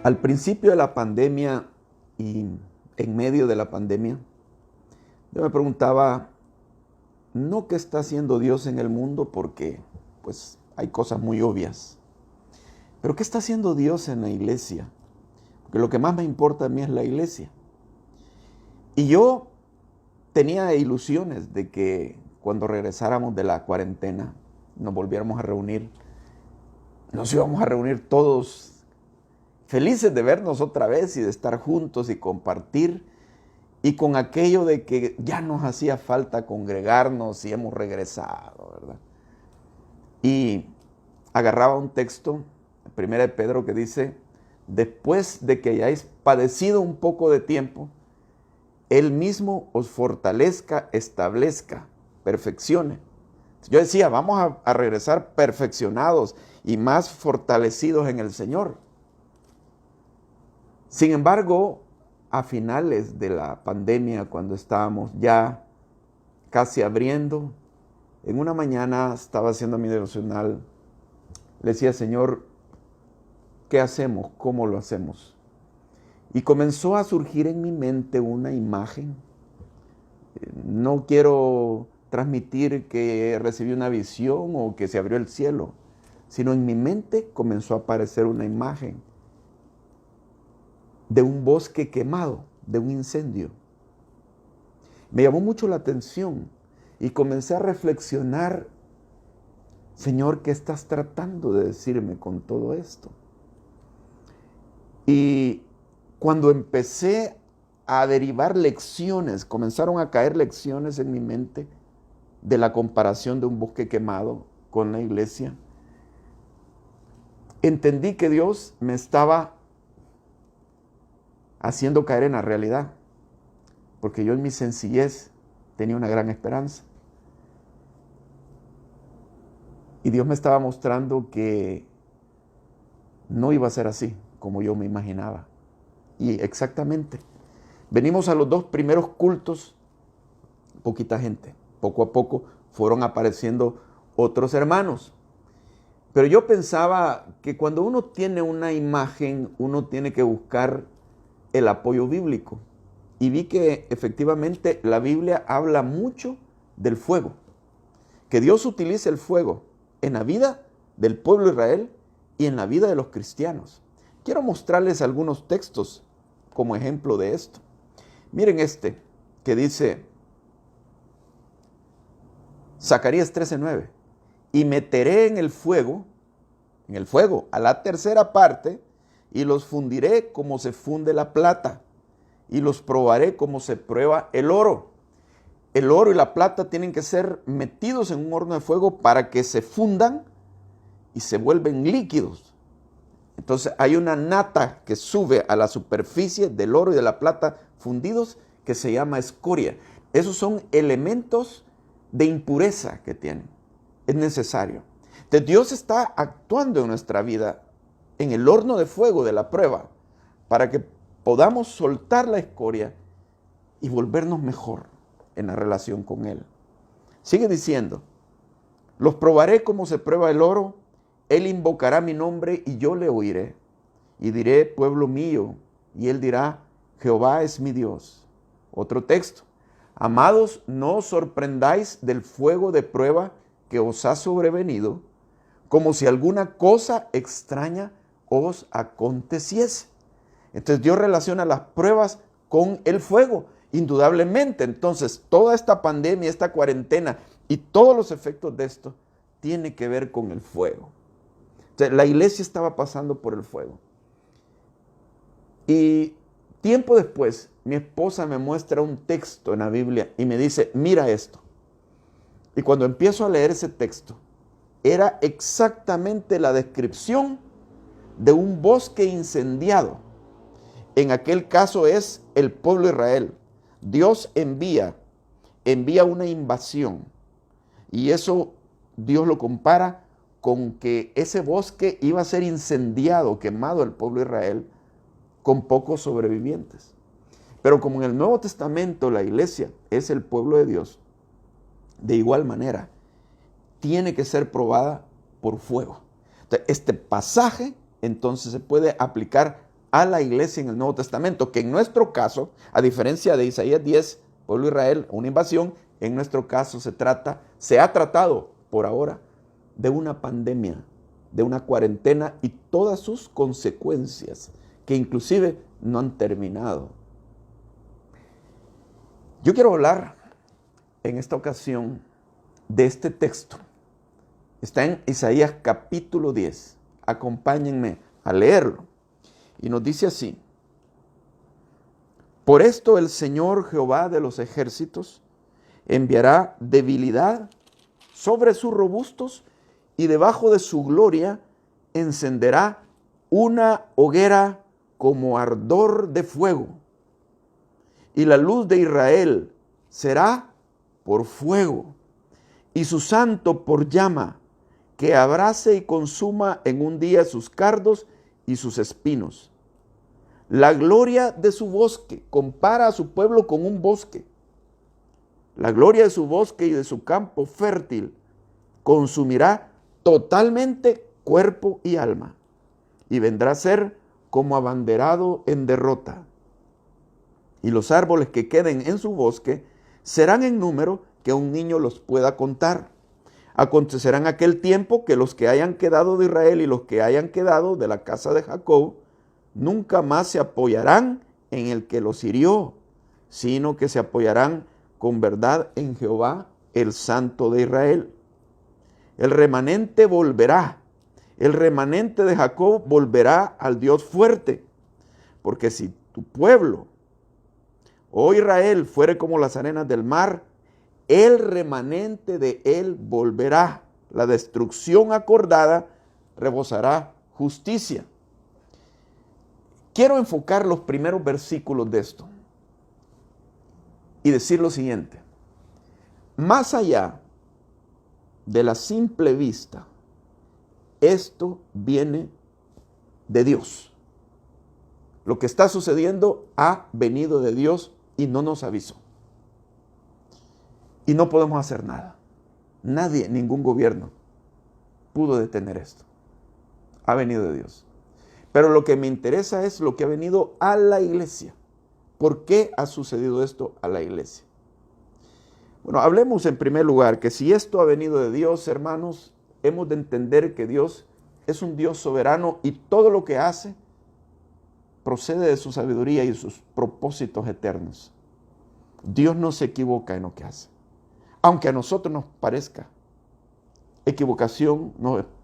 Al principio de la pandemia y en medio de la pandemia, yo me preguntaba, no qué está haciendo Dios en el mundo, porque pues hay cosas muy obvias, pero qué está haciendo Dios en la iglesia, porque lo que más me importa a mí es la iglesia. Y yo tenía ilusiones de que cuando regresáramos de la cuarentena, nos volviéramos a reunir, nos íbamos a reunir todos felices de vernos otra vez y de estar juntos y compartir, y con aquello de que ya nos hacía falta congregarnos y hemos regresado, ¿verdad? Y agarraba un texto, 1 de Pedro, que dice: después de que hayáis padecido un poco de tiempo, Él mismo os fortalezca, establezca, perfeccione. Yo decía, vamos a regresar perfeccionados y más fortalecidos en el Señor. Sin embargo, a finales de la pandemia, cuando estábamos ya casi abriendo, en una mañana estaba haciendo mi devocional, le decía: Señor, ¿qué hacemos? ¿Cómo lo hacemos? Y comenzó a surgir en mi mente una imagen. No quiero transmitir que recibí una visión o que se abrió el cielo, sino en mi mente comenzó a aparecer una imagen de un bosque quemado, de un incendio. Me llamó mucho la atención y comencé a reflexionar: Señor, ¿qué estás tratando de decirme con todo esto? Y cuando empecé a derivar lecciones, comenzaron a caer lecciones en mi mente de la comparación de un bosque quemado con la iglesia. Entendí que Dios me estaba haciendo caer en la realidad, porque yo en mi sencillez tenía una gran esperanza. Y Dios me estaba mostrando que no iba a ser así como yo me imaginaba. Y exactamente, venimos a los 2 primeros cultos, poquita gente. Poco a poco fueron apareciendo otros hermanos. Pero yo pensaba que cuando uno tiene una imagen, uno tiene que buscar el apoyo bíblico. Y vi que efectivamente la Biblia habla mucho del fuego. Que Dios utilice el fuego en la vida del pueblo de Israel y en la vida de los cristianos. Quiero mostrarles algunos textos como ejemplo de esto. Miren este que dice Zacarías 13:9. Y meteré en el fuego, a la tercera parte, y los fundiré como se funde la plata, y los probaré como se prueba el oro. El oro y la plata tienen que ser metidos en un horno de fuego para que se fundan y se vuelven líquidos. Entonces hay una nata que sube a la superficie del oro y de la plata fundidos que se llama escoria. Esos son elementos de impureza que tienen. Es necesario. Entonces Dios está actuando en nuestra vida en el horno de fuego de la prueba para que podamos soltar la escoria y volvernos mejor en la relación con Él. Sigue diciendo: los probaré como se prueba el oro, Él invocará mi nombre y yo le oiré. Y diré: pueblo mío, y Él dirá: Jehová es mi Dios. Otro texto: amados, no os sorprendáis del fuego de prueba que os ha sobrevenido, como si alguna cosa extraña os aconteciese. Entonces Dios relaciona las pruebas con el fuego, indudablemente. Entonces toda esta pandemia, esta cuarentena y todos los efectos de esto tiene que ver con el fuego. Entonces, la iglesia estaba pasando por el fuego. Y tiempo después, mi esposa me muestra un texto en la Biblia y me dice: mira esto. Y cuando empiezo a leer ese texto, era exactamente la descripción de un bosque incendiado. En aquel caso es el pueblo de Israel. Dios envía una invasión. Y eso Dios lo compara con que ese bosque iba a ser incendiado, quemado el pueblo de Israel, con pocos sobrevivientes. Pero como en el Nuevo Testamento la iglesia es el pueblo de Dios, de igual manera, tiene que ser probada por fuego. Entonces, este pasaje entonces se puede aplicar a la iglesia en el Nuevo Testamento, que en nuestro caso, a diferencia de Isaías 10, pueblo de Israel, una invasión, en nuestro caso se ha tratado por ahora de una pandemia, de una cuarentena y todas sus consecuencias, que inclusive no han terminado. Yo quiero hablar en esta ocasión de este texto. Está en Isaías capítulo 10. Acompáñenme a leerlo. Y nos dice así: por esto el Señor Jehová de los ejércitos enviará debilidad sobre sus robustos y debajo de su gloria encenderá una hoguera como ardor de fuego. Y la luz de Israel será por fuego y su santo por llama, que abrace y consuma en un día sus cardos y sus espinos. La gloria de su bosque, compara a su pueblo con un bosque. La gloria de su bosque y de su campo fértil consumirá totalmente cuerpo y alma, y vendrá a ser como abanderado en derrota. Y los árboles que queden en su bosque serán en número que un niño los pueda contar. Acontecerá en aquel tiempo que los que hayan quedado de Israel y los que hayan quedado de la casa de Jacob nunca más se apoyarán en el que los hirió, sino que se apoyarán con verdad en Jehová, el Santo de Israel. El remanente volverá, el remanente de Jacob volverá al Dios fuerte, porque si tu pueblo, oh Israel, fuere como las arenas del mar, el remanente de él volverá. La destrucción acordada rebosará justicia. Quiero enfocar los primeros versículos de esto y decir lo siguiente: más allá de la simple vista, esto viene de Dios. Lo que está sucediendo ha venido de Dios y no nos avisó. Y no podemos hacer nada. Nadie, ningún gobierno pudo detener esto. Ha venido de Dios. Pero lo que me interesa es lo que ha venido a la iglesia. ¿Por qué ha sucedido esto a la iglesia? Bueno, hablemos en primer lugar que si esto ha venido de Dios, hermanos, hemos de entender que Dios es un Dios soberano y todo lo que hace procede de su sabiduría y sus propósitos eternos. Dios no se equivoca en lo que hace. Aunque a nosotros nos parezca equivocación,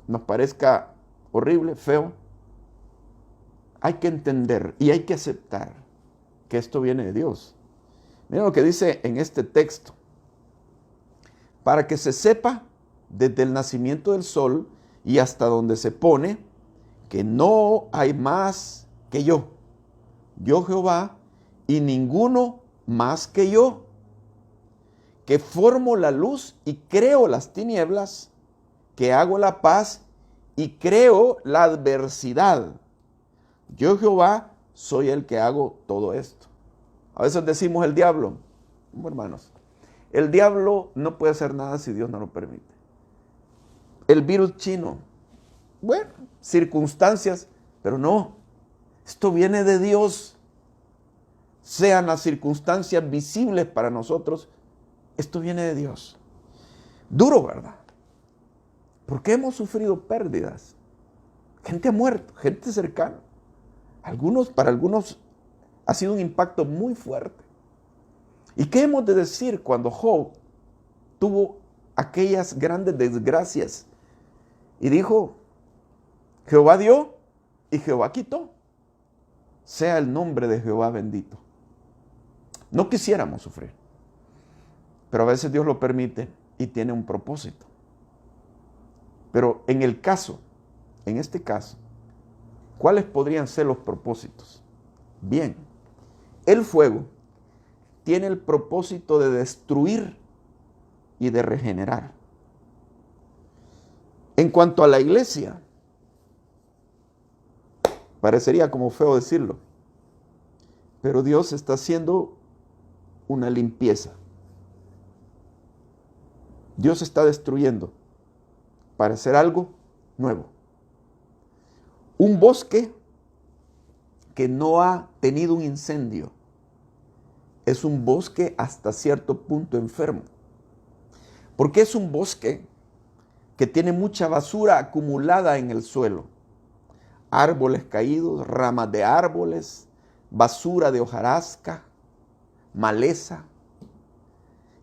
nos parezca horrible, feo, hay que entender y hay que aceptar que esto viene de Dios. Miren lo que dice en este texto: para que se sepa desde el nacimiento del sol y hasta donde se pone, que no hay más que yo Jehová, y ninguno más que yo, que formo la luz y creo las tinieblas, que hago la paz y creo la adversidad. Yo Jehová soy el que hago todo esto. A veces decimos el diablo. Hermanos, el diablo no puede hacer nada si Dios no lo permite. El virus chino, bueno, circunstancias, pero no. Esto viene de Dios. Sean las circunstancias visibles para nosotros, esto viene de Dios. Duro, ¿verdad? Porque hemos sufrido pérdidas. Gente ha muerto, gente cercana. Para algunos ha sido un impacto muy fuerte. ¿Y qué hemos de decir cuando Job tuvo aquellas grandes desgracias y dijo: Jehová dio y Jehová quitó? Sea el nombre de Jehová bendito. No quisiéramos sufrir, pero a veces Dios lo permite y tiene un propósito. Pero en este caso, ¿cuáles podrían ser los propósitos? Bien, el fuego tiene el propósito de destruir y de regenerar. En cuanto a la iglesia, parecería como feo decirlo, pero Dios está haciendo una limpieza. Dios está destruyendo para hacer algo nuevo. Un bosque que no ha tenido un incendio. Es un bosque hasta cierto punto enfermo. Porque es un bosque que tiene mucha basura acumulada en el suelo. Árboles caídos, ramas de árboles, basura de hojarasca, maleza.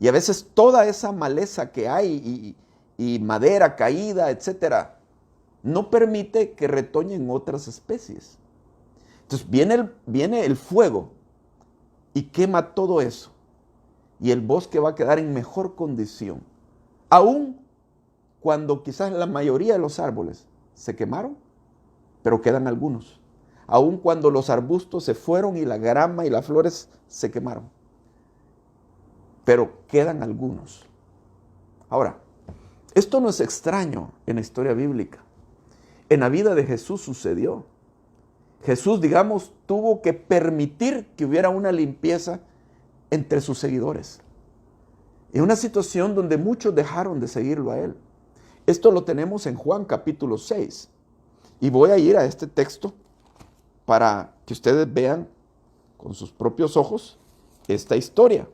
Y a veces toda esa maleza que hay y madera caída, etcétera, no permite que retoñen otras especies. Entonces viene el fuego y quema todo eso. Y el bosque va a quedar en mejor condición. Aún cuando quizás la mayoría de los árboles se quemaron, pero quedan algunos. Aún cuando los arbustos se fueron y la grama y las flores se quemaron, pero quedan algunos. Ahora, esto no es extraño en la historia bíblica. En la vida de Jesús sucedió. Jesús, digamos, tuvo que permitir que hubiera una limpieza entre sus seguidores. En una situación donde muchos dejaron de seguirlo a él. Esto lo tenemos en Juan capítulo 6. Y voy a ir a este texto para que ustedes vean con sus propios ojos esta historia.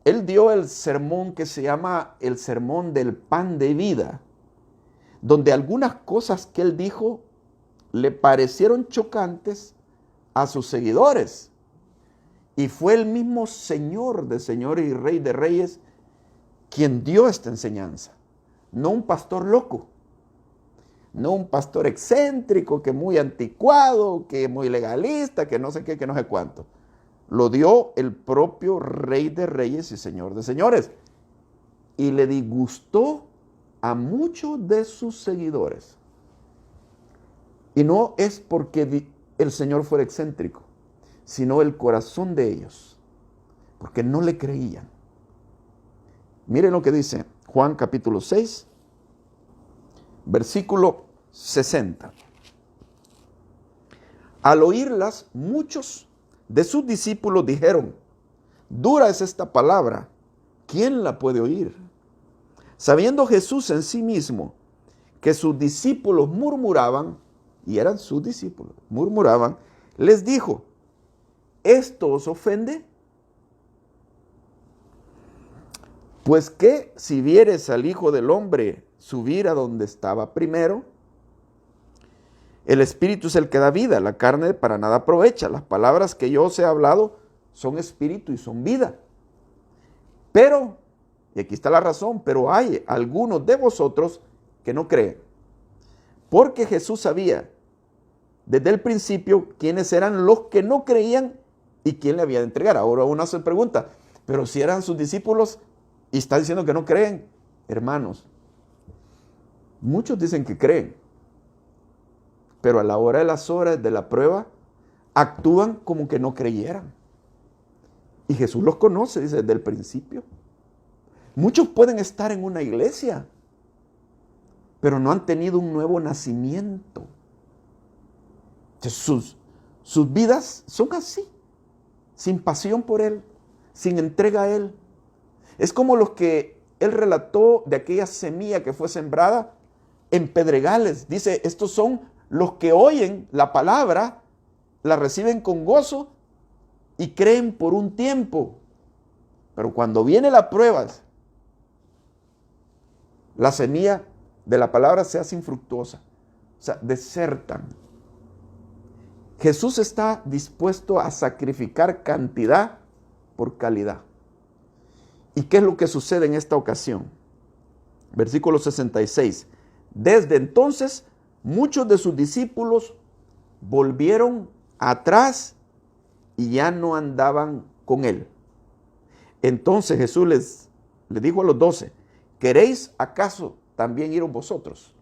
Él dio el sermón que se llama el sermón del pan de vida, donde algunas cosas que él dijo le parecieron chocantes a sus seguidores. Y fue el mismo Señor de señores y Rey de reyes quien dio esta enseñanza. No un pastor loco, no un pastor excéntrico, que muy anticuado, que muy legalista, que no sé qué, que no sé cuánto. Lo dio el propio Rey de reyes y Señor de señores. Y le disgustó a muchos de sus seguidores. Y no es porque el Señor fuera excéntrico, sino el corazón de ellos, porque no le creían. Miren lo que dice Juan capítulo 6, versículo 60. Al oírlas, muchos de sus discípulos dijeron: dura es esta palabra, ¿quién la puede oír? Sabiendo Jesús en sí mismo que sus discípulos murmuraban, y eran sus discípulos, murmuraban, les dijo: ¿esto os ofende? Pues que si vieres al Hijo del Hombre subir a donde estaba primero, el Espíritu es el que da vida, la carne para nada aprovecha. Las palabras que yo os he hablado son espíritu y son vida. Pero, y aquí está la razón, pero hay algunos de vosotros que no creen. Porque Jesús sabía desde el principio quiénes eran los que no creían y quién le había de entregar. Ahora uno se pregunta, pero si eran sus discípulos y está diciendo que no creen. Hermanos, muchos dicen que creen, pero a la hora de las horas de la prueba actúan como que no creyeran. Y Jesús los conoce, dice, desde el principio. Muchos pueden estar en una iglesia, pero no han tenido un nuevo nacimiento. Sus vidas son así, sin pasión por Él, sin entrega a Él. Es como los que Él relató de aquella semilla que fue sembrada en pedregales. Dice, estos son los que oyen la palabra, la reciben con gozo y creen por un tiempo. Pero cuando viene la prueba, la semilla de la palabra se hace infructuosa. O sea, desertan. Jesús está dispuesto a sacrificar cantidad por calidad. ¿Y qué es lo que sucede en esta ocasión? Versículo 66. Desde entonces, muchos de sus discípulos volvieron atrás y ya no andaban con él. Entonces Jesús les dijo a los 12, ¿queréis acaso también iros vosotros?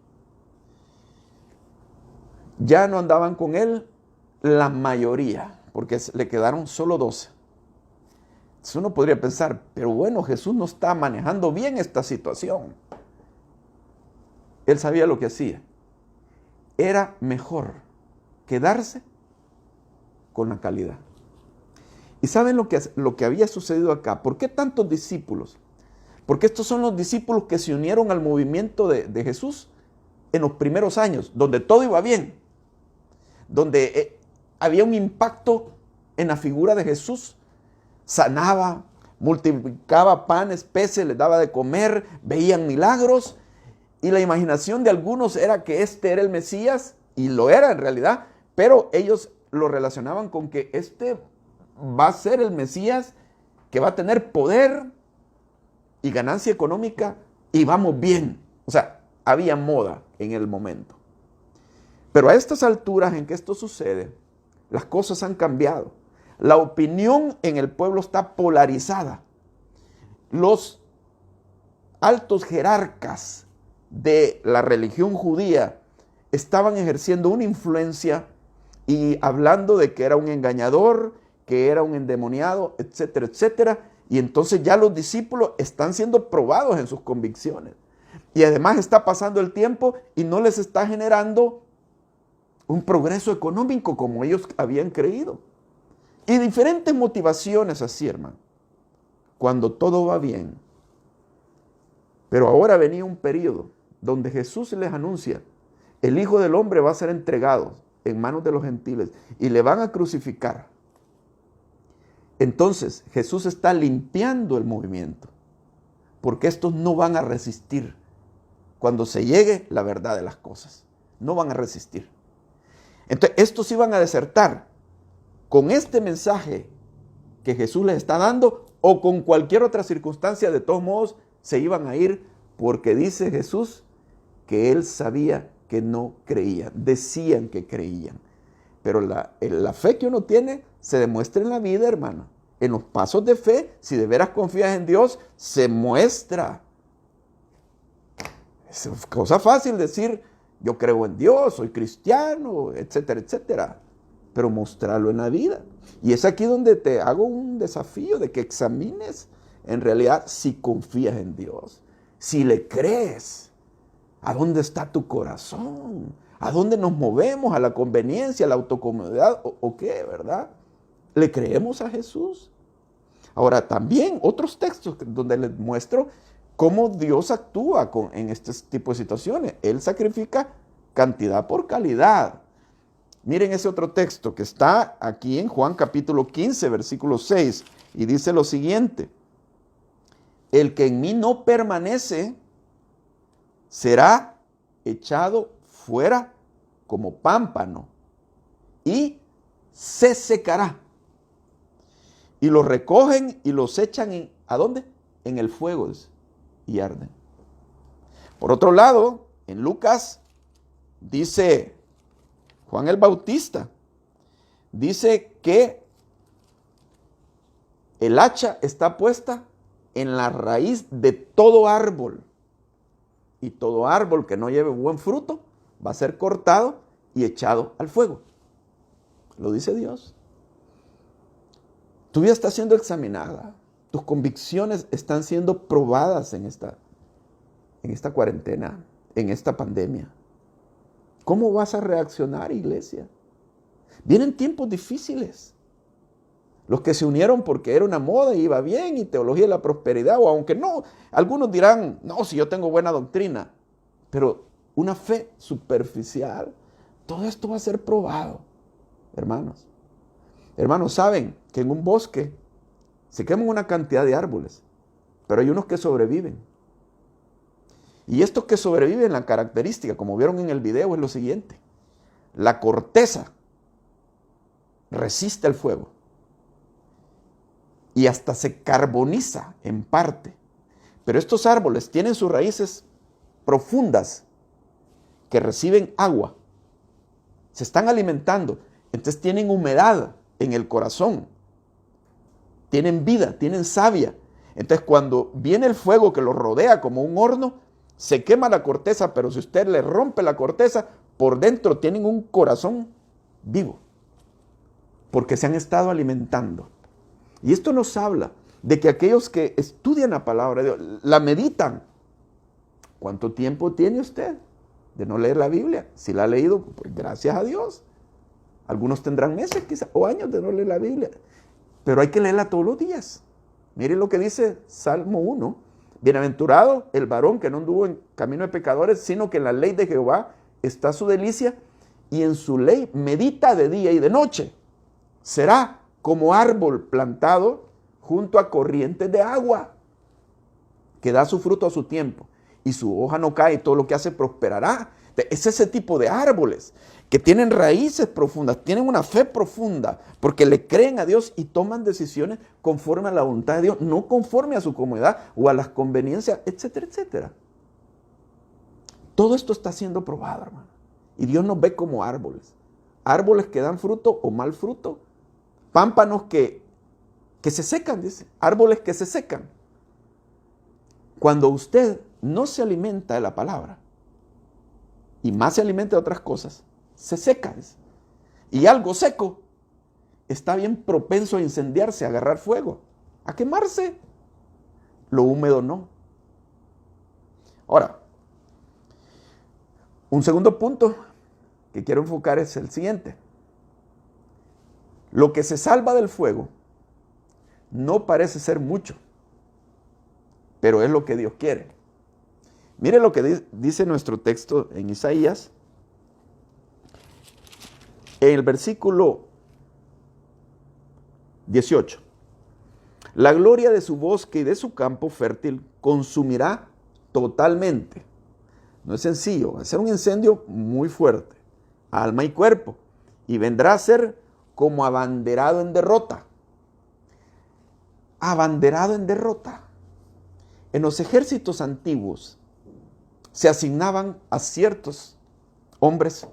Ya no andaban con él la mayoría, porque le quedaron solo 12. Entonces uno podría pensar, pero bueno, Jesús no está manejando bien esta situación. Él sabía lo que hacía. Era mejor quedarse con la calidad. ¿Y saben lo que había sucedido acá? ¿Por qué tantos discípulos? Porque estos son los discípulos que se unieron al movimiento de Jesús en los primeros años, donde todo iba bien, donde había un impacto en la figura de Jesús. Sanaba, multiplicaba panes, peces, les daba de comer, veían milagros. Y la imaginación de algunos era que este era el Mesías, y lo era en realidad, pero ellos lo relacionaban con que este va a ser el Mesías que va a tener poder y ganancia económica y vamos bien. O sea, había moda en el momento. Pero a estas alturas en que esto sucede, las cosas han cambiado. La opinión en el pueblo está polarizada. Los altos jerarcas de la religión judía estaban ejerciendo una influencia y hablando de que era un engañador, que era un endemoniado, etcétera, etcétera. Y entonces ya los discípulos están siendo probados en sus convicciones. Y además está pasando el tiempo y no les está generando un progreso económico como ellos habían creído. Y diferentes motivaciones así, hermano, cuando todo va bien. Pero ahora venía un periodo donde Jesús les anuncia, el Hijo del Hombre va a ser entregado en manos de los gentiles y le van a crucificar. Entonces Jesús está limpiando el movimiento, porque estos no van a resistir cuando se llegue la verdad de las cosas. No van a resistir. Entonces estos iban a desertar con este mensaje que Jesús les está dando o con cualquier otra circunstancia. De todos modos se iban a ir, porque dice Jesús que él sabía que no creían. Decían que creían. Pero la fe que uno tiene se demuestra en la vida, hermano. En los pasos de fe, si de veras confías en Dios, se muestra. Es cosa fácil decir, yo creo en Dios, soy cristiano, etcétera, etcétera. Pero mostrarlo en la vida. Y es aquí donde te hago un desafío de que examines en realidad si confías en Dios, si le crees. ¿A dónde está tu corazón? ¿A dónde nos movemos? ¿A la conveniencia, a la autocomodidad o qué, verdad? ¿Le creemos a Jesús? Ahora, también otros textos donde les muestro cómo Dios actúa en este tipo de situaciones. Él sacrifica cantidad por calidad. Miren ese otro texto que está aquí en Juan capítulo 15, versículo 6, y dice lo siguiente: el que en mí no permanece será echado fuera como pámpano y se secará. Y los recogen y los echan ¿a dónde? En el fuego, y arden. Por otro lado, en Lucas dice Juan el Bautista, dice que el hacha está puesta en la raíz de todo árbol. Y todo árbol que no lleve buen fruto va a ser cortado y echado al fuego. Lo dice Dios. Tu vida está siendo examinada. Tus convicciones están siendo probadas en esta cuarentena, en esta pandemia. ¿Cómo vas a reaccionar, iglesia? Vienen tiempos difíciles. Los que se unieron porque era una moda y iba bien y teología de la prosperidad, o aunque no, algunos dirán, no, si yo tengo buena doctrina, pero una fe superficial, todo esto va a ser probado, hermanos. Hermanos, saben que en un bosque se queman una cantidad de árboles, pero hay unos que sobreviven. Y estos que sobreviven, la característica, como vieron en el video, es lo siguiente: la corteza resiste el fuego y hasta se carboniza en parte. Pero estos árboles tienen sus raíces profundas que reciben agua, se están alimentando, entonces tienen humedad en el corazón, tienen vida, tienen savia. Entonces cuando viene el fuego que los rodea como un horno, se quema la corteza, pero si usted le rompe la corteza, por dentro tienen un corazón vivo, porque se han estado alimentando. Y esto nos habla de que aquellos que estudian la palabra de Dios, la meditan. ¿Cuánto tiempo tiene usted de no leer la Biblia? Si la ha leído, pues gracias a Dios. Algunos tendrán meses quizás o años de no leer la Biblia, pero hay que leerla todos los días. Miren lo que dice Salmo 1. Bienaventurado el varón que no anduvo en camino de pecadores, sino que en la ley de Jehová está su delicia, y en su ley medita de día y de noche. será como árbol plantado junto a corrientes de agua, que da su fruto a su tiempo, y su hoja no cae, y todo lo que hace prosperará. Es ese tipo de árboles que tienen raíces profundas, tienen una fe profunda, porque le creen a Dios y toman decisiones conforme a la voluntad de Dios, no conforme a su comodidad o a las conveniencias, etcétera, etcétera. Todo esto está siendo probado, hermano. Y Dios nos ve como árboles. Árboles que dan fruto o mal fruto. Pámpanos que se secan, dice. Árboles que se secan. Cuando usted no se alimenta de la palabra, y más se alimenta de otras cosas, se seca. Y algo seco está bien propenso a incendiarse, a agarrar fuego, a quemarse. Lo húmedo no. Ahora, un segundo punto que quiero enfocar es el siguiente. Lo que se salva del fuego no parece ser mucho, pero es lo que Dios quiere. Mire lo que dice nuestro texto en Isaías, en el versículo 18. La gloria de su bosque y de su campo fértil consumirá totalmente. No es sencillo, va a ser un incendio muy fuerte, alma y cuerpo, y vendrá a ser como abanderado en derrota. Abanderado en derrota. En los ejércitos antiguos se asignaban a ciertos hombres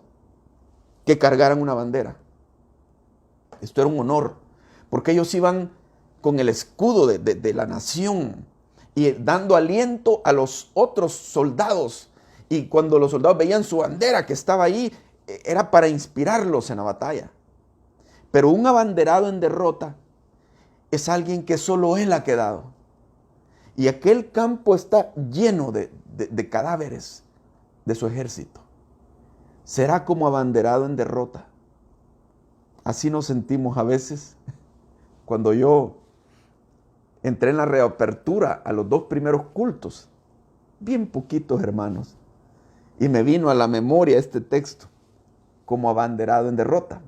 que cargaran una bandera. Esto era un honor, porque ellos iban con el escudo de la nación y dando aliento a los otros soldados. Y cuando los soldados veían su bandera que estaba ahí, era para inspirarlos en la batalla. Pero un abanderado en derrota es alguien que solo él ha quedado. Y aquel campo está lleno de cadáveres de su ejército. Será como abanderado en derrota. Así nos sentimos a veces. Cuando yo entré en la reapertura a los 2 primeros cultos, bien poquitos hermanos, y me vino a la memoria este texto, como abanderado en derrota.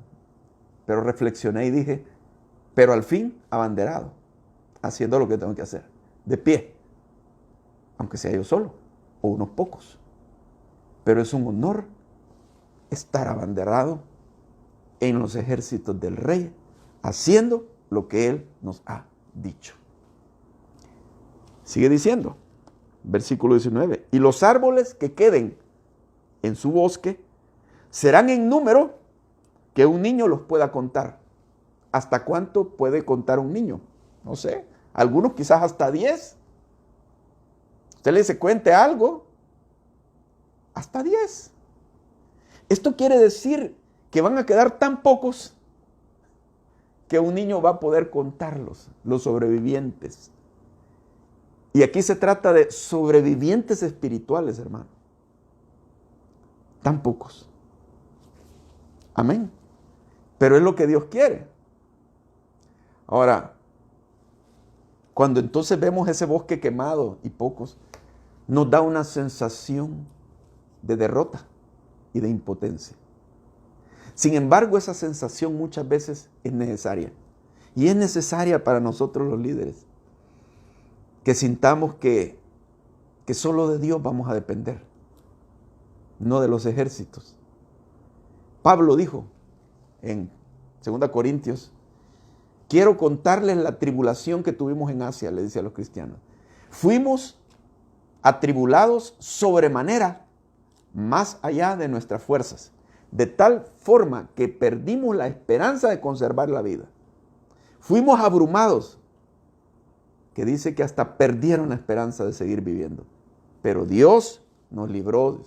Pero reflexioné y dije, pero al fin abanderado, haciendo lo que tengo que hacer, de pie, aunque sea yo solo o unos pocos. Pero es un honor estar abanderado en los ejércitos del Rey, haciendo lo que Él nos ha dicho. Sigue diciendo, versículo 19, y los árboles que queden en su bosque serán en número que un niño los pueda contar. ¿Hasta cuánto puede contar un niño? No sé, algunos quizás hasta 10. Usted le dice, cuente algo, hasta 10. Esto quiere decir que van a quedar tan pocos que un niño va a poder contarlos, los sobrevivientes. Y aquí se trata de sobrevivientes espirituales, hermano. Tan pocos. Amén. Pero es lo que Dios quiere. Ahora, cuando entonces vemos ese bosque quemado y pocos, nos da una sensación de derrota y de impotencia. Sin embargo, esa sensación muchas veces es necesaria. Y es necesaria para nosotros los líderes. Que sintamos que solo de Dios vamos a depender. No de los ejércitos. Pablo dijo en 2 Corintios, quiero contarles la tribulación que tuvimos en Asia, le dice a los cristianos. Fuimos atribulados sobremanera, más allá de nuestras fuerzas, de tal forma que perdimos la esperanza de conservar la vida. Fuimos abrumados, que dice que hasta perdieron la esperanza de seguir viviendo. Pero Dios nos libró,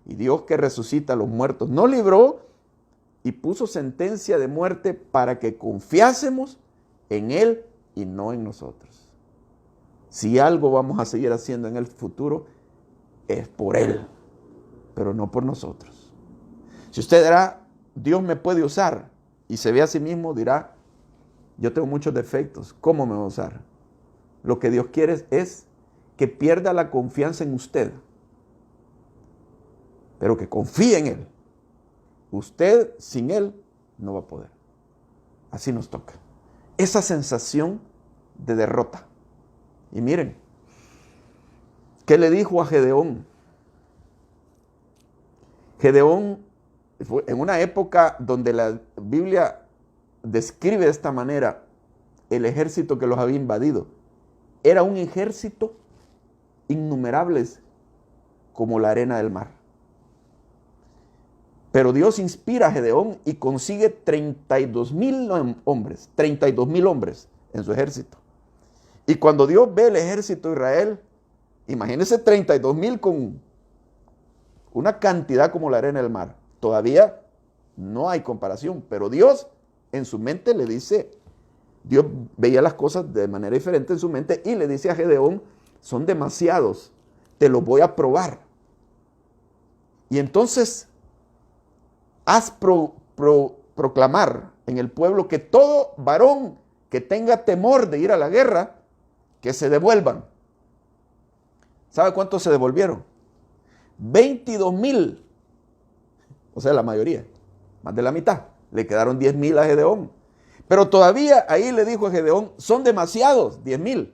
y Dios que resucita a los muertos nos libró y puso sentencia de muerte para que confiásemos en Él y no en nosotros. Si algo vamos a seguir haciendo en el futuro, es por Él, pero no por nosotros. Si usted dirá, Dios me puede usar, y se ve a sí mismo, dirá, yo tengo muchos defectos, ¿cómo me va a usar? Lo que Dios quiere es que pierda la confianza en usted, pero que confíe en Él. Usted sin Él no va a poder. así nos toca. Esa sensación de derrota. Y miren, ¿qué le dijo a Gedeón? Gedeón, en una época donde la Biblia describe de esta manera el ejército que los había invadido, era un ejército innumerables como la arena del mar. Pero Dios inspira a Gedeón y consigue 32,000 hombres, 32,000 hombres en su ejército. Y cuando Dios ve el ejército de Israel, imagínense 32,000 con una cantidad como la arena del mar. Todavía no hay comparación, pero Dios en su mente le dice, Dios veía las cosas de manera diferente en su mente y le dice a Gedeón, son demasiados, te los voy a probar. Y entonces haz proclamar en el pueblo que todo varón que tenga temor de ir a la guerra, que se devuelvan. ¿Sabe cuántos se devolvieron? 22,000. O sea, la mayoría, más de la mitad. Le quedaron 10,000 a Gedeón. Pero todavía ahí le dijo a Gedeón, son demasiados, 10,000.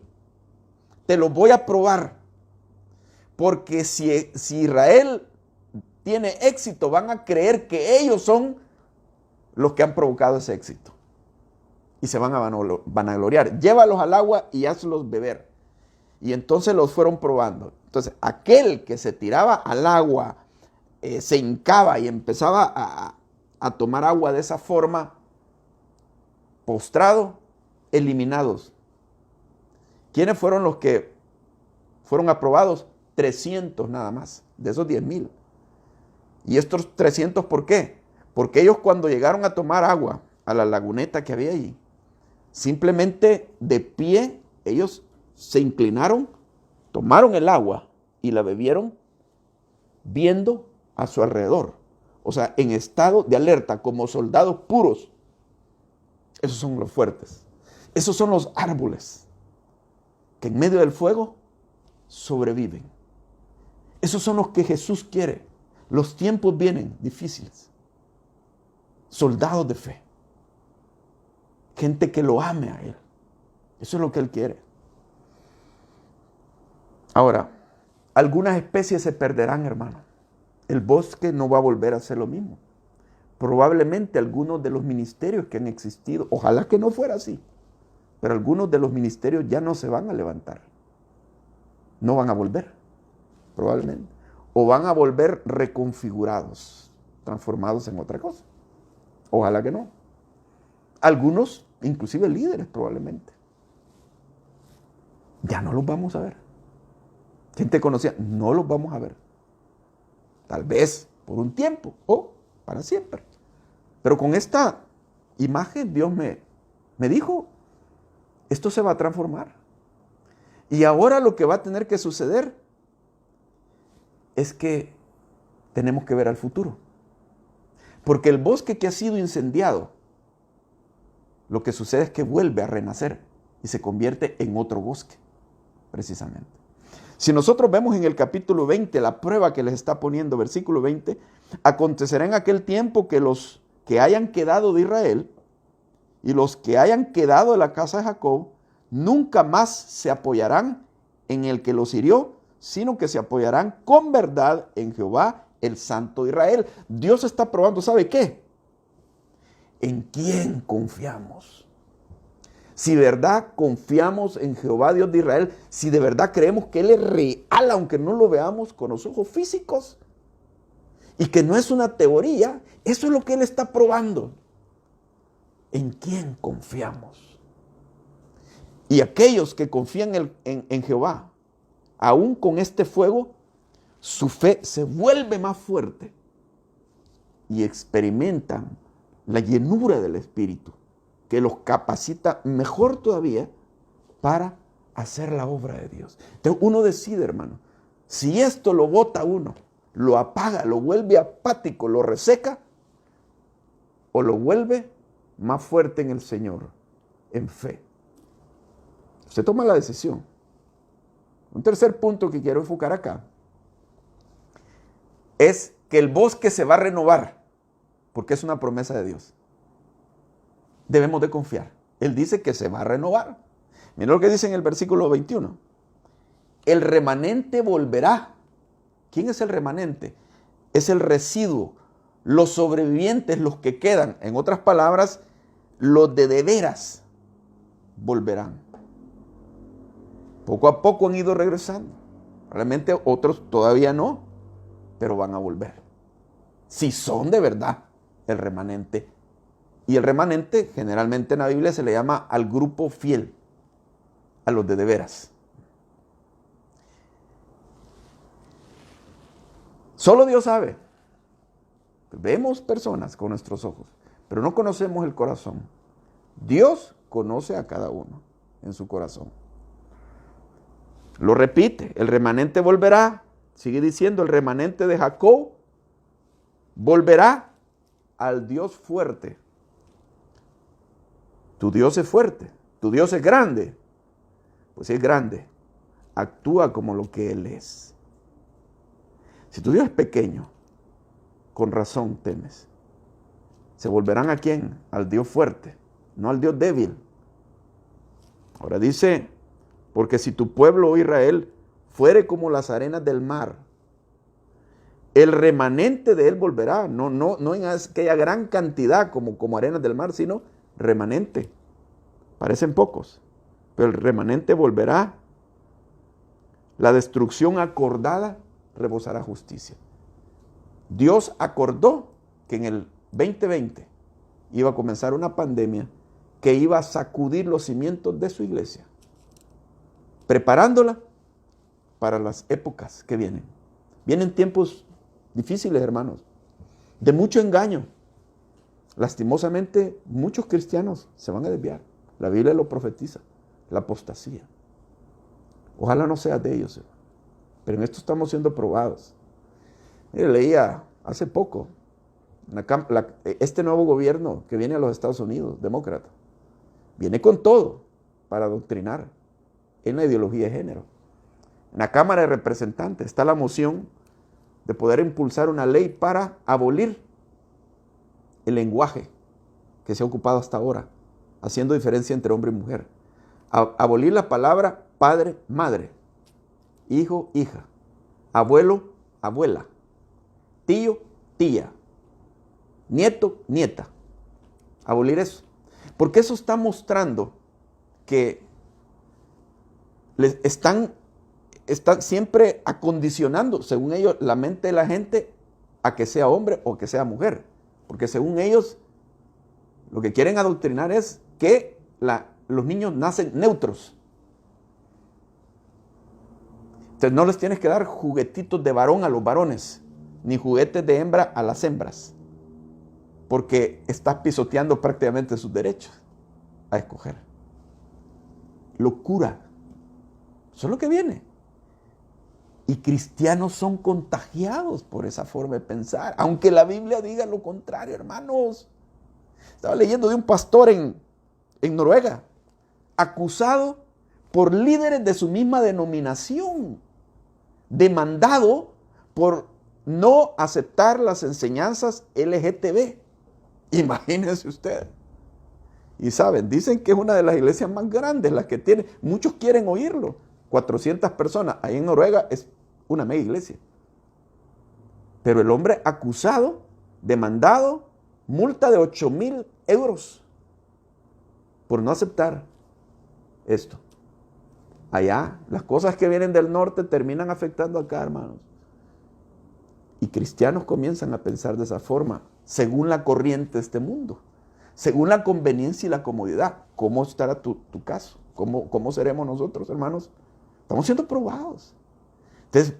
Te los voy a probar. Porque si Israel tiene éxito, van a creer que ellos son los que han provocado ese éxito. Y se van a vanagloriar. Llévalos al agua y hazlos beber. Y entonces los fueron probando. Entonces, aquel que se tiraba al agua, se hincaba y empezaba a tomar agua de esa forma, postrado, eliminados. ¿Quiénes fueron los que fueron aprobados? 300 nada más, de esos 10,000. ¿Y estos 300 por qué? Porque ellos cuando llegaron a tomar agua a la laguneta que había allí, simplemente de pie, ellos se inclinaron, tomaron el agua y la bebieron viendo a su alrededor. O sea, en estado de alerta, como soldados puros. Esos son los fuertes. Esos son los árboles que en medio del fuego sobreviven. Esos son los que Jesús quiere. Los tiempos vienen difíciles. Soldados de fe. Gente que lo ame a Él. Eso es lo que Él quiere. Ahora, algunas especies se perderán, hermano. El bosque no va a volver a ser lo mismo. Probablemente algunos de los ministerios que han existido, ojalá que no fuera así, pero algunos de los ministerios ya no se van a levantar. No van a volver, probablemente. O van a volver reconfigurados, transformados en otra cosa. Ojalá que no. Algunos, inclusive líderes probablemente. Ya no los vamos a ver. Gente conocida, no los vamos a ver. Tal vez por un tiempo o para siempre. Pero con esta imagen Dios me dijo, esto se va a transformar. Y ahora lo que va a tener que suceder es que tenemos que ver al futuro. Porque el bosque que ha sido incendiado, lo que sucede es que vuelve a renacer y se convierte en otro bosque, precisamente. Si nosotros vemos en el capítulo 20 la prueba que les está poniendo, versículo 20, acontecerá en aquel tiempo que los que hayan quedado de Israel y los que hayan quedado de la casa de Jacob nunca más se apoyarán en el que los hirió, sino que se apoyarán con verdad en Jehová, el Santo de Israel. Dios está probando, ¿sabe qué? ¿En quién confiamos? Si de verdad confiamos en Jehová, Dios de Israel, si de verdad creemos que Él es real, aunque no lo veamos con los ojos físicos, y que no es una teoría, eso es lo que Él está probando. ¿En quién confiamos? Y aquellos que confían en Jehová, aún con este fuego, su fe se vuelve más fuerte y experimentan la llenura del Espíritu, que los capacita mejor todavía para hacer la obra de Dios. Entonces uno decide, hermano, si esto lo bota uno, lo apaga, lo vuelve apático, lo reseca, o lo vuelve más fuerte en el Señor, en fe. Usted toma la decisión. Un tercer punto que quiero enfocar acá es que el bosque se va a renovar, porque es una promesa de Dios. debemos de confiar. Él dice que se va a renovar. Mira lo que dice en el versículo 21. El remanente volverá. ¿Quién es el remanente? Es el residuo, los sobrevivientes, los que quedan. En otras palabras, los de veras volverán. Poco a poco han ido regresando. Realmente otros todavía no, pero van a volver. Si son de verdad el remanente. Y el remanente generalmente en la Biblia se le llama al grupo fiel, a los de veras. Solo Dios sabe. Vemos personas con nuestros ojos, pero no conocemos el corazón. Dios conoce a cada uno en su corazón. Lo repite, el remanente volverá. Sigue diciendo, el remanente de Jacob volverá al Dios fuerte. Tu Dios es fuerte, tu Dios es grande. Pues si es grande, actúa como lo que Él es. Si tu Dios es pequeño, con razón temes. ¿Se volverán a quién? Al Dios fuerte, no al Dios débil. Ahora dice, porque si tu pueblo Israel fuere como las arenas del mar, el remanente de él volverá, no en aquella gran cantidad como arenas del mar, sino remanente. Parecen pocos, pero el remanente volverá. La destrucción acordada rebosará justicia. Dios acordó que en el 2020 iba a comenzar una pandemia que iba a sacudir los cimientos de su iglesia, preparándola para las épocas que vienen. Vienen tiempos difíciles, hermanos, de mucho engaño. Lastimosamente, muchos cristianos se van a desviar. La Biblia lo profetiza, la apostasía. Ojalá no sea de ellos, pero en esto estamos siendo probados. Mire, leía hace poco, este nuevo gobierno que viene a los Estados Unidos, demócrata, viene con todo para adoctrinar en la ideología de género. En la Cámara de Representantes está la moción de poder impulsar una ley para abolir el lenguaje que se ha ocupado hasta ahora, haciendo diferencia entre hombre y mujer. Abolir la palabra padre, madre, hijo, hija, abuelo, abuela, tío, tía, nieto, nieta. Abolir eso. Porque eso está mostrando que les están siempre acondicionando, según ellos, la mente de la gente a que sea hombre o que sea mujer. Porque según ellos, lo que quieren adoctrinar es que los niños nacen neutros. Entonces no les tienes que dar juguetitos de varón a los varones, ni juguetes de hembra a las hembras, porque estás pisoteando prácticamente sus derechos a escoger. Locura. Eso es lo que viene. Y cristianos son contagiados por esa forma de pensar, aunque la Biblia diga lo contrario, hermanos. Estaba leyendo de un pastor en Noruega, acusado por líderes de su misma denominación, demandado por no aceptar las enseñanzas LGTB. Imagínense usted. Y saben, dicen que es una de las iglesias más grandes, las que tiene. Muchos quieren oírlo. 400 personas. Ahí en Noruega es una mega iglesia. Pero el hombre acusado, demandado, multa de 8,000 euros por no aceptar esto. Allá, las cosas que vienen del norte terminan afectando acá, hermanos. Y cristianos comienzan a pensar de esa forma, según la corriente de este mundo, según la conveniencia y la comodidad. ¿Cómo estará tu caso? ¿Cómo seremos nosotros, hermanos? Estamos siendo probados. Entonces,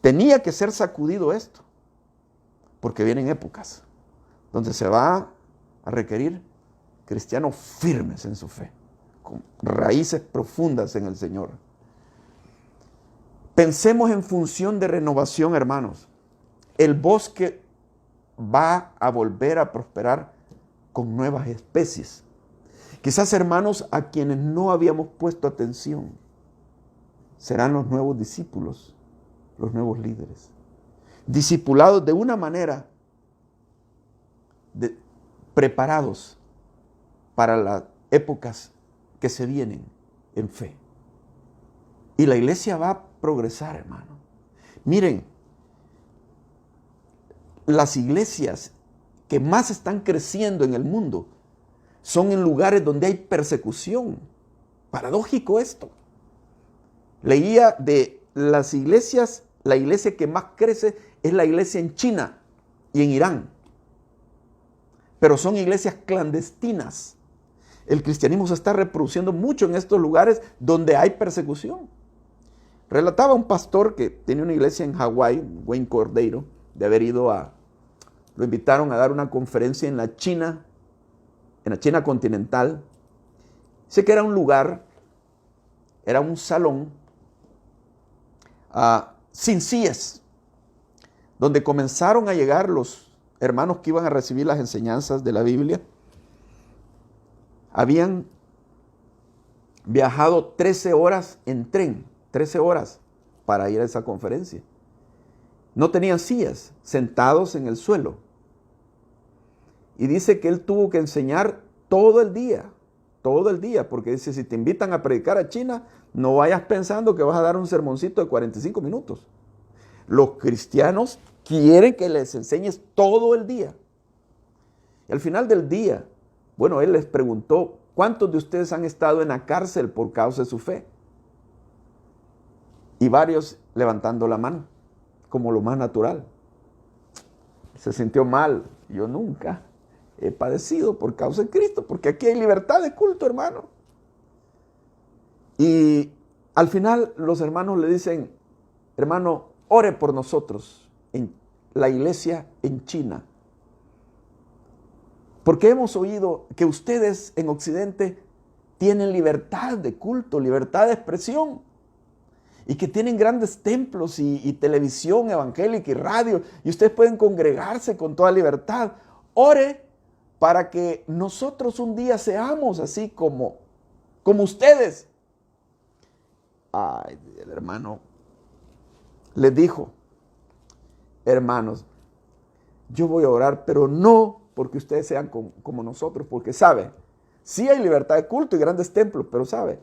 tenía que ser sacudido esto, porque vienen épocas donde se va a requerir cristianos firmes en su fe, con raíces profundas en el Señor. Pensemos en función de renovación, hermanos. El bosque va a volver a prosperar con nuevas especies. Quizás, hermanos, a quienes no habíamos puesto atención, serán los nuevos discípulos, los nuevos líderes, discipulados de una manera preparados para las épocas que se vienen en fe. Y la iglesia va a progresar, hermano. Miren, las iglesias que más están creciendo en el mundo son en lugares donde hay persecución. Paradójico esto. Leía de las iglesias, la iglesia que más crece es la iglesia en China y en Irán. Pero son iglesias clandestinas. El cristianismo se está reproduciendo mucho en estos lugares donde hay persecución. Relataba un pastor que tenía una iglesia en Hawái, Wayne Cordeiro, de haber ido lo invitaron a dar una conferencia en la China continental. Sé que era un lugar, era un salón sin sillas, donde comenzaron a llegar los hermanos que iban a recibir las enseñanzas de la Biblia. Habían viajado 13 horas en tren, 13 horas para ir a esa conferencia. No tenían sillas, sentados en el suelo. Y dice que él tuvo que enseñar todo el día, porque dice, si te invitan a predicar a China, no vayas pensando que vas a dar un sermoncito de 45 minutos. Los cristianos quieren que les enseñes todo el día. Y al final del día, bueno, él les preguntó, ¿cuántos de ustedes han estado en la cárcel por causa de su fe? Y varios levantando la mano, como lo más natural. Se sintió mal. Yo nunca he padecido por causa de Cristo, porque aquí hay libertad de culto, hermano. Y al final los hermanos le dicen, hermano, ore por nosotros en la iglesia en China. Porque hemos oído que ustedes en Occidente tienen libertad de culto, libertad de expresión. Y que tienen grandes templos y televisión evangélica y radio. Y ustedes pueden congregarse con toda libertad. Ore para que nosotros un día seamos así como ustedes. Ay, el hermano les dijo, hermanos, yo voy a orar, pero no porque ustedes sean como nosotros, porque sabe, sí hay libertad de culto y grandes templos, pero sabe,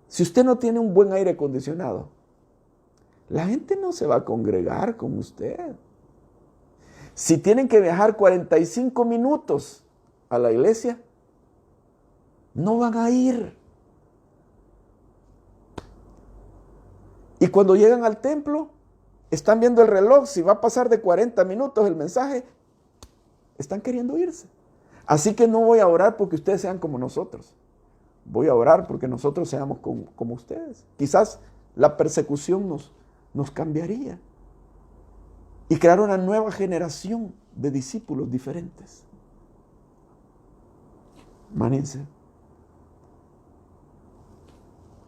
si usted no tiene un buen aire acondicionado, la gente no se va a congregar con usted. Si tienen que viajar 45 minutos a la iglesia, no van a ir. Y cuando llegan al templo, están viendo el reloj, si va a pasar de 40 minutos el mensaje, están queriendo irse. Así que no voy a orar porque ustedes sean como nosotros. Voy a orar porque nosotros seamos como ustedes. Quizás la persecución nos cambiaría y crear una nueva generación de discípulos diferentes. Imagínense.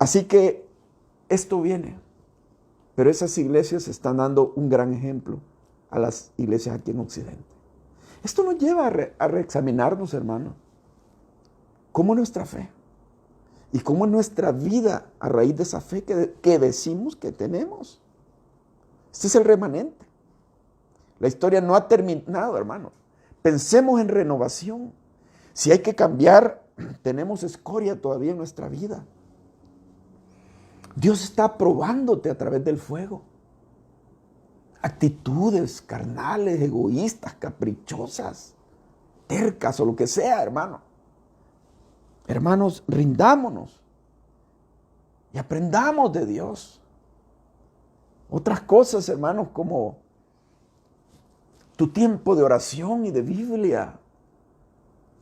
Así que esto viene. Pero esas iglesias están dando un gran ejemplo a las iglesias aquí en Occidente. Esto nos lleva a reexaminarnos, hermano, cómo nuestra fe y cómo nuestra vida a raíz de esa fe que decimos que tenemos. Este es el remanente. La historia no ha terminado, hermano. Pensemos en renovación. Si hay que cambiar, tenemos escoria todavía en nuestra vida. Dios está probándote a través del fuego. Actitudes carnales, egoístas, caprichosas, tercas o lo que sea, hermano. Hermanos, rindámonos y aprendamos de Dios. Otras cosas, hermanos, como tu tiempo de oración y de Biblia.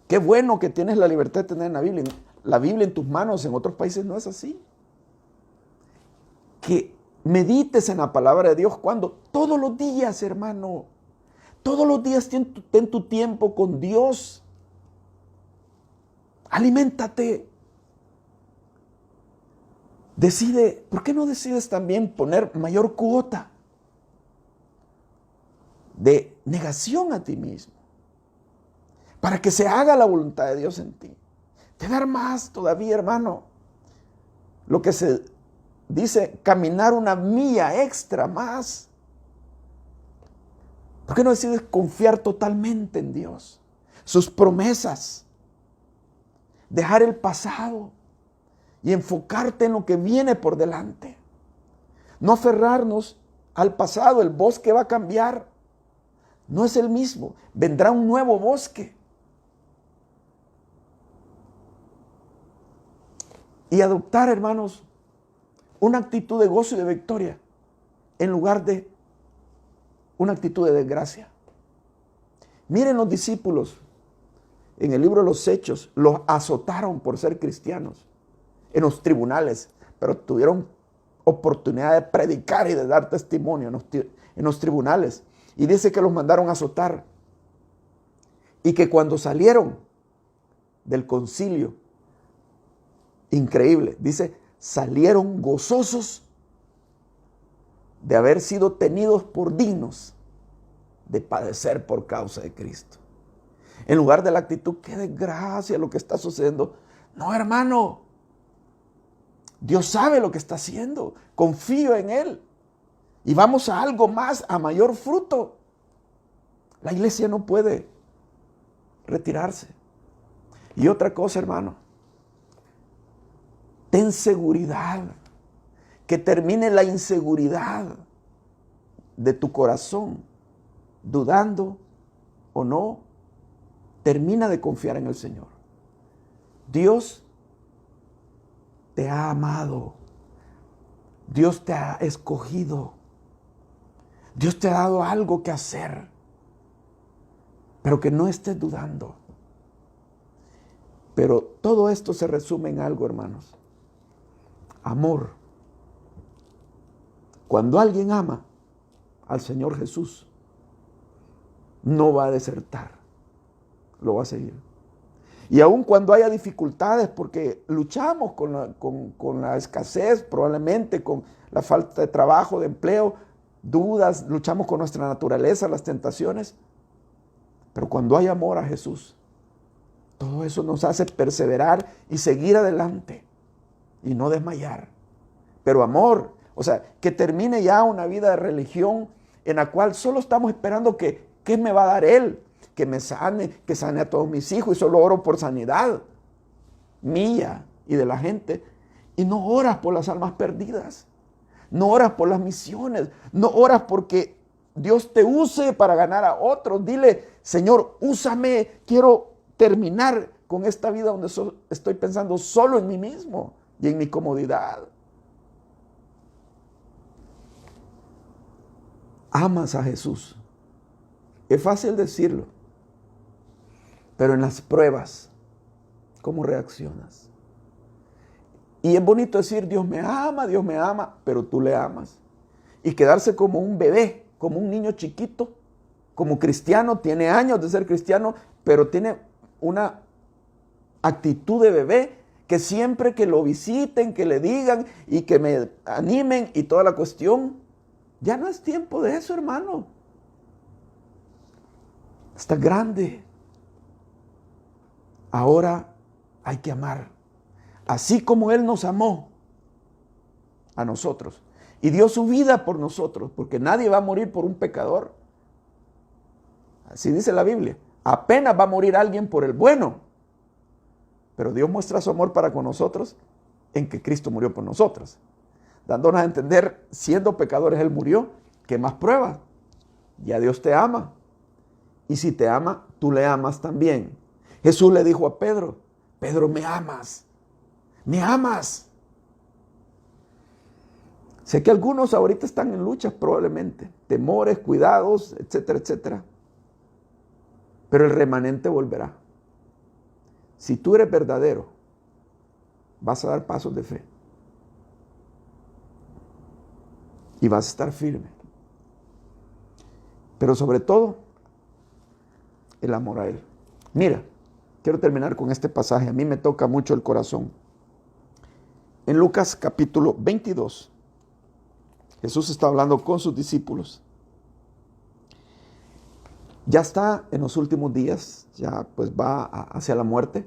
Qué bueno que tienes la libertad de tener la Biblia en tus manos. En otros países no es así. Que medites en la palabra de Dios cuando todos los días, hermano, todos los días ten tu tiempo con Dios. Aliméntate. Decide, ¿por qué no decides también poner mayor cuota de negación a ti mismo? Para que se haga la voluntad de Dios en ti. Te dar más todavía, hermano. Lo que se dice, caminar una milla extra más. ¿Por qué no decides confiar totalmente en Dios? Sus promesas. dejar el pasado y enfocarte en lo que viene por delante. No aferrarnos al pasado. El bosque va a cambiar. No es el mismo. Vendrá un nuevo bosque. Y adoptar, hermanos, una actitud de gozo y de victoria en lugar de una actitud de desgracia. Miren los discípulos en el libro de los Hechos, los azotaron por ser cristianos en los tribunales, pero tuvieron oportunidad de predicar y de dar testimonio en los tribunales. Y dice que los mandaron a azotar y que cuando salieron del concilio, increíble, dice, salieron gozosos de haber sido tenidos por dignos de padecer por causa de Cristo. En lugar de la actitud, qué desgracia lo que está sucediendo. No, hermano, Dios sabe lo que está haciendo. Confío en Él. Y vamos a algo más, a mayor fruto. La iglesia no puede retirarse. Y otra cosa, hermano, ten seguridad. Que termine la inseguridad de tu corazón, dudando o no. Termina de confiar en el Señor. Dios te ha amado. Dios te ha escogido. Dios te ha dado algo que hacer. Pero que no estés dudando. Pero todo esto se resume en algo, hermanos. Amor. Cuando alguien ama al Señor Jesús, no va a desertar. Lo va a seguir. Y aun cuando haya dificultades, porque luchamos con la escasez, probablemente con la falta de trabajo, de empleo, dudas, luchamos con nuestra naturaleza, las tentaciones. Pero cuando hay amor a Jesús, todo eso nos hace perseverar y seguir adelante y no desmayar. Pero amor, o sea, que termine ya una vida de religión en la cual solo estamos esperando que, ¿qué me va a dar Él? Que me sane, que sane a todos mis hijos y solo oro por sanidad mía y de la gente. Y no oras por las almas perdidas, no oras por las misiones, no oras porque Dios te use para ganar a otros. Dile, Señor, úsame, quiero terminar con esta vida donde estoy pensando solo en mí mismo y en mi comodidad. Amas a Jesús. Es fácil decirlo, pero en las pruebas, ¿cómo reaccionas? Y es bonito decir, Dios me ama, pero tú le amas. Y quedarse como un bebé, como un niño chiquito, como cristiano, tiene años de ser cristiano, pero tiene una actitud de bebé que siempre que lo visiten, que le digan y que me animen y toda la cuestión, ya no es tiempo de eso, hermano. Está grande. Ahora hay que amar. Así como Él nos amó a nosotros y dio su vida por nosotros, porque nadie va a morir por un pecador. Así dice la Biblia. Apenas va a morir alguien por el bueno. Pero Dios muestra su amor para con nosotros en que Cristo murió por nosotros. Dándonos a entender, siendo pecadores Él murió. ¿Qué más prueba? Ya Dios te ama. Y si te ama, tú le amas también. Jesús le dijo a Pedro, Pedro, ¿me amas? ¿Me amas? Sé que algunos ahorita están en luchas probablemente, temores, cuidados, etcétera, etcétera. Pero el remanente volverá. Si tú eres verdadero, vas a dar pasos de fe. Y vas a estar firme. Pero sobre todo, el amor a Él. Mira, quiero terminar con este pasaje. A mí me toca mucho el corazón. En Lucas capítulo 22, Jesús está hablando con sus discípulos. Ya está en los últimos días, ya pues va hacia la muerte.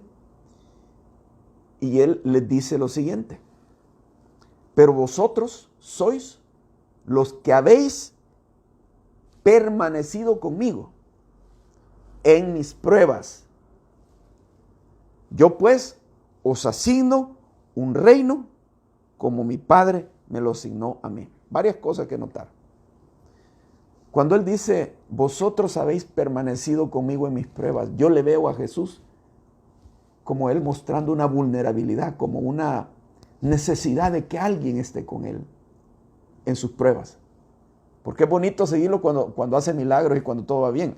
Y Él les dice lo siguiente. Pero vosotros sois los que habéis permanecido conmigo en mis pruebas. Yo pues os asigno un reino como mi Padre me lo asignó a mí. Varias cosas que notar. Cuando Él dice, vosotros habéis permanecido conmigo en mis pruebas, yo le veo a Jesús como Él mostrando una vulnerabilidad, como una necesidad de que alguien esté con Él en sus pruebas. Porque es bonito seguirlo cuando hace milagros y cuando todo va bien.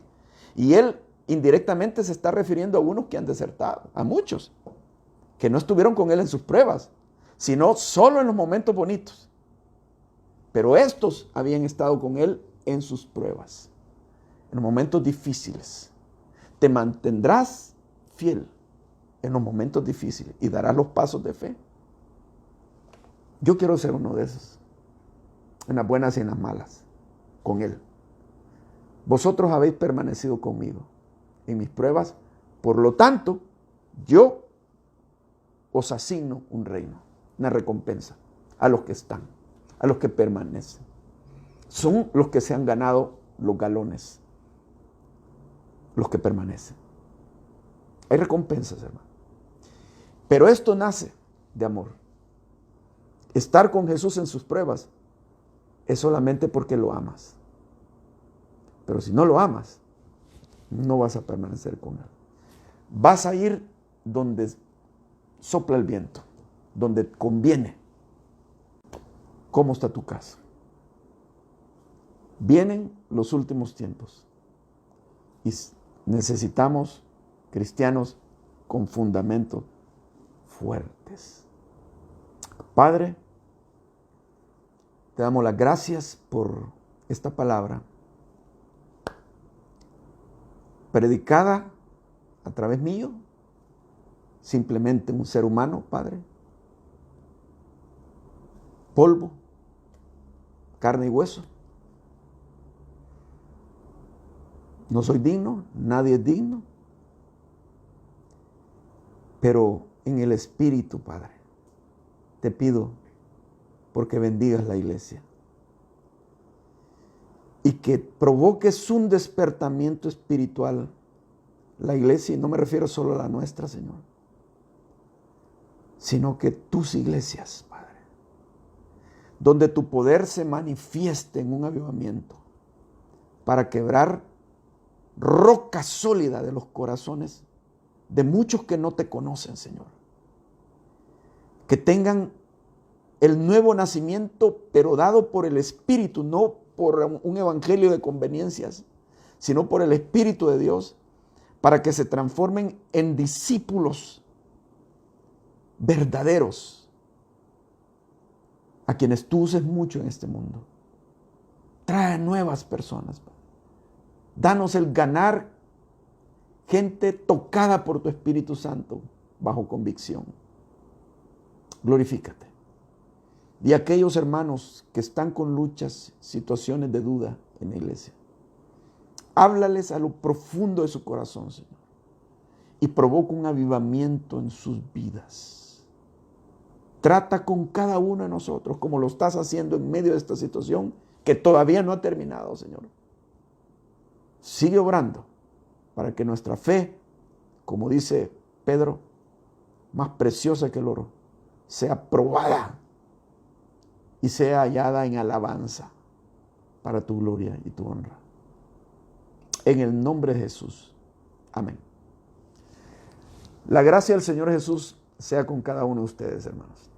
Y Él indirectamente se está refiriendo a unos que han desertado, a muchos, que no estuvieron con Él en sus pruebas, sino solo en los momentos bonitos. Pero estos habían estado con Él en sus pruebas, en los momentos difíciles. Te mantendrás fiel en los momentos difíciles y darás los pasos de fe. Yo quiero ser uno de esos, en las buenas y en las malas, con Él. Vosotros habéis permanecido conmigo en mis pruebas, por lo tanto, yo os asigno un reino, una recompensa a los que están, a los que permanecen. Son los que se han ganado los galones, los que permanecen. Hay recompensas, hermano. Pero esto nace de amor. Estar con Jesús en sus pruebas es solamente porque lo amas. Pero si no lo amas, no vas a permanecer con Él. Vas a ir donde sopla el viento, donde conviene. ¿Cómo está tu casa? Vienen los últimos tiempos y necesitamos cristianos con fundamentos fuertes. Padre, te damos las gracias por esta palabra predicada a través mío, simplemente un ser humano, Padre, polvo, carne y hueso. No soy digno, nadie es digno, pero en el Espíritu, Padre, te pido porque bendigas la iglesia y que provoques un despertamiento espiritual. La iglesia, y no me refiero solo a la nuestra, Señor, sino que tus iglesias, Padre, donde tu poder se manifieste en un avivamiento para quebrar roca sólida de los corazones de muchos que no te conocen, Señor. Que tengan el nuevo nacimiento, pero dado por el Espíritu, no por un evangelio de conveniencias, sino por el Espíritu de Dios, para que se transformen en discípulos verdaderos, a quienes tú uses mucho en este mundo. Trae nuevas personas. Danos el ganar gente tocada por tu Espíritu Santo bajo convicción. Glorifícate. Y aquellos hermanos que están con luchas, situaciones de duda en la iglesia, háblales a lo profundo de su corazón, Señor, y provoca un avivamiento en sus vidas. Trata con cada uno de nosotros como lo estás haciendo en medio de esta situación que todavía no ha terminado, Señor. Sigue obrando para que nuestra fe, como dice Pedro, más preciosa que el oro, sea probada y sea hallada en alabanza para tu gloria y tu honra. En el nombre de Jesús. Amén. La gracia del Señor Jesús sea con cada uno de ustedes, hermanos.